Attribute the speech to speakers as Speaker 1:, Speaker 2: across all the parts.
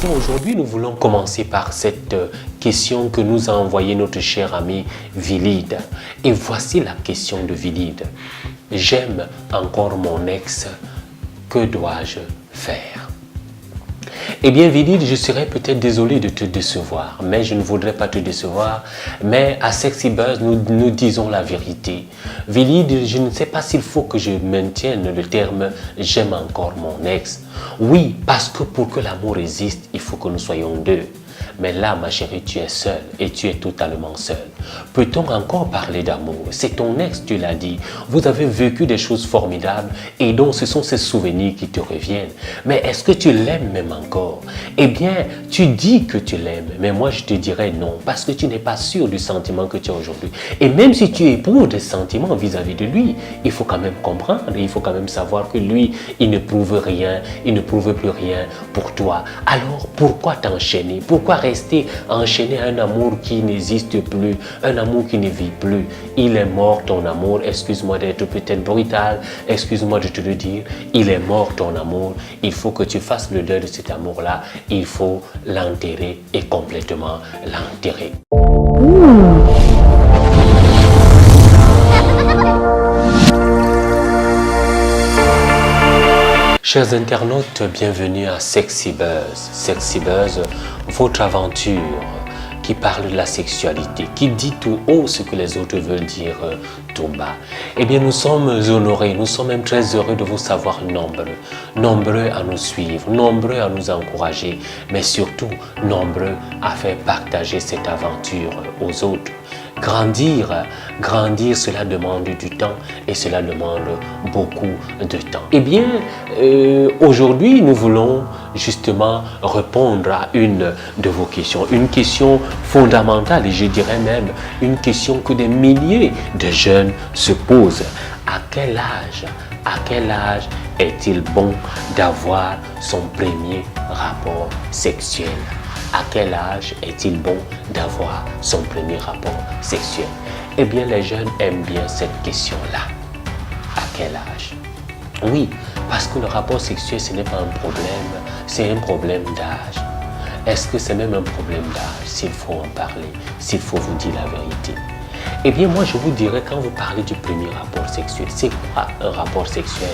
Speaker 1: Bien, aujourd'hui, nous voulons commencer par cette question que nous a envoyée notre cher ami Vilide. Et voici la question de Vilide. J'aime encore mon ex, que dois-je faire? Eh bien, Vilide, je serais peut-être désolé de te décevoir, mais je ne voudrais pas te décevoir. Mais à Sexy Buzz, nous disons la vérité. Vilide, je ne sais pas s'il faut que je maintienne le terme « j'aime encore mon ex ». Oui, parce que pour que l'amour existe, il faut que nous soyons deux. Mais là, ma chérie, tu es seule et tu es totalement seule. Peut-on encore parler d'amour? C'est ton ex, tu l'as dit. Vous avez vécu des choses formidables et donc ce sont ces souvenirs qui te reviennent. Mais est-ce que tu l'aimes même encore? Eh bien, tu dis que tu l'aimes, mais moi je te dirais non, parce que tu n'es pas sûr du sentiment que tu as aujourd'hui. Et même si tu éprouves des sentiments vis-à-vis de lui, il faut quand même comprendre, il faut quand même savoir que lui, il ne prouve rien, il ne prouve plus rien pour toi. Alors, pourquoi t'enchaîner? Pourquoi rester enchaîné à un amour qui n'existe plus, un amour qui ne vit plus? Il est mort ton amour, excuse-moi d'être peut-être brutal, excuse-moi de te le dire, il est mort ton amour, il faut que tu fasses le deuil de cet amour-là, il faut l'enterrer et complètement l'enterrer. Chers internautes, bienvenue à Sexy Buzz. Sexy Buzz, votre aventure qui parle de la sexualité, qui dit tout haut ce que les autres veulent dire tout bas. Eh bien, nous sommes honorés, nous sommes même très heureux de vous savoir nombreux. Nombreux à nous suivre, nombreux à nous encourager, mais surtout nombreux à faire partager cette aventure aux autres. Grandir, cela demande du temps et cela demande beaucoup de temps. Eh bien, aujourd'hui, nous voulons justement répondre à une de vos questions. Une question fondamentale et je dirais même une question que des milliers de jeunes se posent. À quel âge est-il bon d'avoir son premier rapport sexuel? À quel âge est-il bon d'avoir son premier rapport sexuel? Eh bien, les jeunes aiment bien cette question-là. À quel âge? Oui, parce que le rapport sexuel, ce n'est pas un problème, c'est un problème d'âge. Est-ce que c'est même un problème d'âge, s'il faut en parler, s'il faut vous dire la vérité? Eh bien, moi, je vous dirais, quand vous parlez du premier rapport sexuel, c'est quoi un rapport sexuel?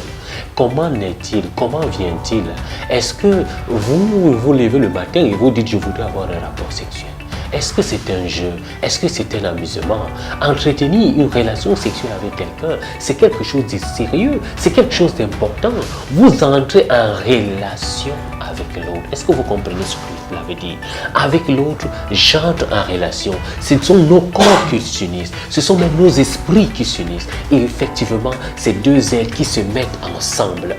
Speaker 1: Comment naît-il? Comment vient-il? Est-ce que vous vous levez le matin et vous dites, je voudrais avoir un rapport sexuel? Est-ce que c'est un jeu? Est-ce que c'est un amusement? Entretenir une relation sexuelle avec quelqu'un, c'est quelque chose de sérieux, c'est quelque chose d'important. Vous entrez en relation avec l'autre. Est-ce que vous comprenez ce que je l'avais dit? Avec l'autre, j'entre en relation. Ce sont nos corps qui s'unissent, ce sont même nos esprits qui s'unissent. Et effectivement, ces deux êtres qui se mettent ensemble.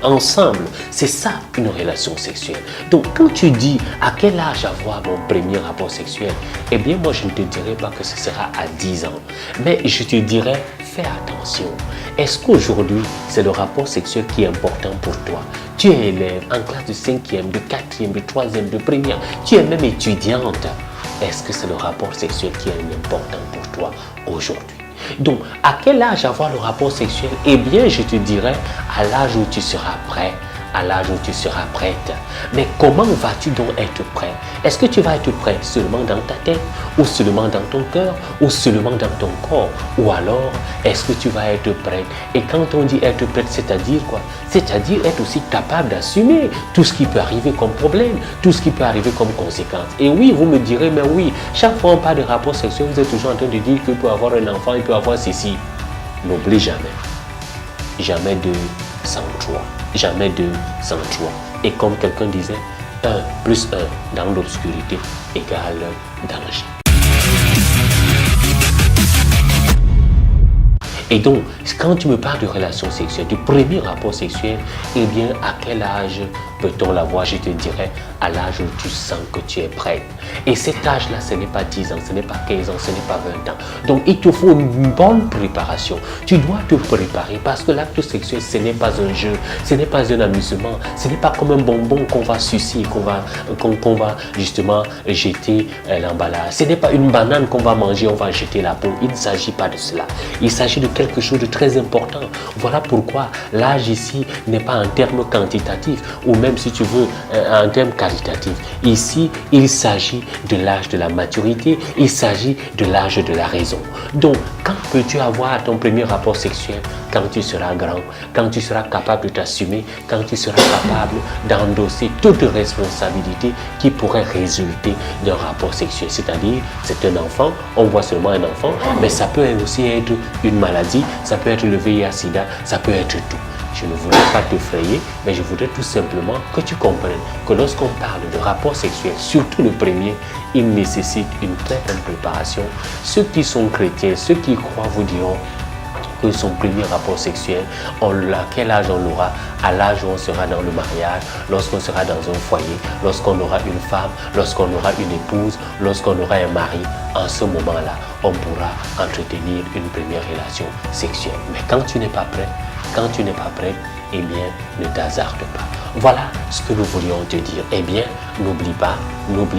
Speaker 1: C'est ça une relation sexuelle. Donc, quand tu dis à quel âge avoir mon premier rapport sexuel, eh bien, moi, je ne te dirais pas que ce sera à 10 ans. Mais je te dirais, fais attention. Est-ce qu'aujourd'hui, c'est le rapport sexuel qui est important pour toi? Tu es élève en classe de 5e, de 4e, de 3e, de première. Tu es même étudiante. Est-ce que c'est le rapport sexuel qui est important pour toi aujourd'hui? Donc, à quel âge avoir le rapport sexuel? Eh bien, je te dirais à l'âge où tu seras prêt, à l'âge où tu seras prête. Mais comment vas-tu donc être prêt? Est-ce que tu vas être prêt seulement dans ta tête, ou seulement dans ton cœur, ou seulement dans ton corps? Ou alors, est-ce que tu vas être prêt? Et quand on dit être prête, c'est-à-dire quoi? C'est-à-dire être aussi capable d'assumer tout ce qui peut arriver comme problème, tout ce qui peut arriver comme conséquence. Et oui, vous me direz, mais oui, chaque fois on parle de rapport sexuel, vous êtes toujours en train de dire qu'il peut avoir un enfant, il peut avoir ceci. N'oublie jamais. Jamais deux sans trois. Jamais deux sans trois. Et comme quelqu'un disait, 1 plus 1 dans l'obscurité égale danger. Et donc, quand tu me parles de relations sexuelles, du premier rapport sexuel, eh bien, à quel âge peut-on l'avoir? Je te dirais, à l'âge où tu sens que tu es prête. Et cet âge-là, ce n'est pas 10 ans, ce n'est pas 15 ans, ce n'est pas 20 ans. Donc, il te faut une bonne préparation. Tu dois te préparer parce que l'acte sexuel, ce n'est pas un jeu, ce n'est pas un amusement, ce n'est pas comme un bonbon qu'on va sucer, qu'on va justement jeter l'emballage. Ce n'est pas une banane qu'on va manger, on va jeter la peau. Il ne s'agit pas de cela. Il s'agit de quelque chose de très important. Voilà pourquoi l'âge ici n'est pas un terme quantitatif ou même si tu veux un terme qualitatif. Ici, il s'agit de l'âge de la maturité, il s'agit de l'âge de la raison. Donc, quand peux-tu avoir ton premier rapport sexuel? Quand tu seras grand, quand tu seras capable de t'assumer, quand tu seras capable d'endosser toute responsabilité qui pourrait résulter d'un rapport sexuel. C'est-à-dire, c'est un enfant, on voit seulement un enfant, mais ça peut aussi être une maladie, ça peut être le VIH-Sida, ça peut être tout. Je ne voudrais pas te frayer, mais je voudrais tout simplement que tu comprennes que lorsqu'on parle de rapport sexuel, surtout le premier, il nécessite une très bonne préparation. Ceux qui sont chrétiens, ceux qui croient vous diront que son premier rapport sexuel, quel âge on l'aura? À l'âge où on sera dans le mariage, lorsqu'on sera dans un foyer, lorsqu'on aura une femme, lorsqu'on aura une épouse, lorsqu'on aura un mari. En ce moment-là, on pourra entretenir une première relation sexuelle. Mais quand tu n'es pas prêt, eh bien, ne t'hasarde pas. Voilà ce que nous voulions te dire. Eh bien, n'oublie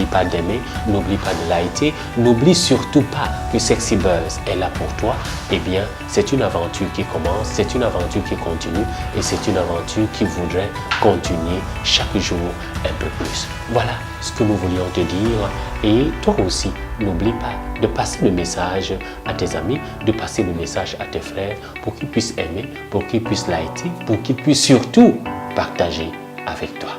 Speaker 1: pas d'aimer, n'oublie pas de liker, n'oublie surtout pas que Sexy Buzz est là pour toi. Eh bien, c'est une aventure qui commence, c'est une aventure qui continue et c'est une aventure qui voudrait continuer chaque jour un peu plus. Voilà ce que nous voulions te dire. Et toi aussi, n'oublie pas de passer le message à tes amis, de passer le message à tes frères pour qu'ils puissent aimer, pour qu'ils puissent liker, pour qu'ils puissent surtout partager avec toi.